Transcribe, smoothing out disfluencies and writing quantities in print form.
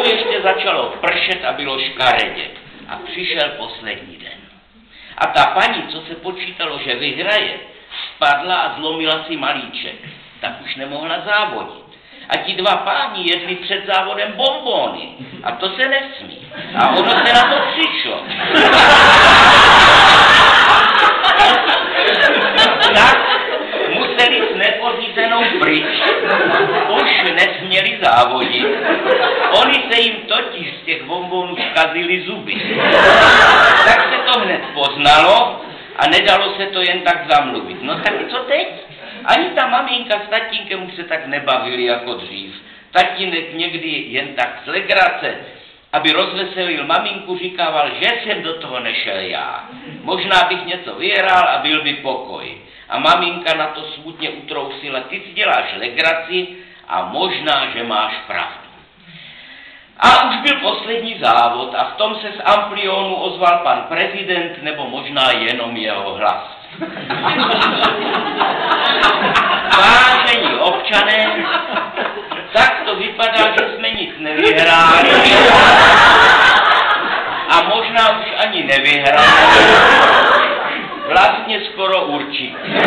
ještě začalo pršet a bylo škaredě. A přišel poslední den. A ta paní, co se počítalo, že vyhraje, spadla a zlomila si malíček. Tak už nemohla závodit. A ti dva páni jedli před závodem bonbóny. A to se nesmí. A ono se na to přišlo. Tak museli s nepořízenou pryč. Už nesměli závodit. Oni se jim totiž z těch bonbónů zkazily zuby. Tak se to hned poznalo a nedalo se to jen tak zamluvit. No tak co teď? Ani ta maminka s tatínkem už se tak nebavili jako dřív. Tatínek někdy jen tak z legrace, aby rozveselil maminku, říkával, že jsem do toho nešel já. Možná bych něco vyhrál a byl by pokoj. A maminka na to smutně utrousila, ty si děláš legraci a možná, že máš pravdu. A už byl poslední závod a v tom se z amplionu ozval pan prezident, nebo možná jenom jeho hlas. Vážení občané, tak to vypadá, že jsme nic nevyhráli. A možná už ani nevyhráli. Vlastně skoro určitě.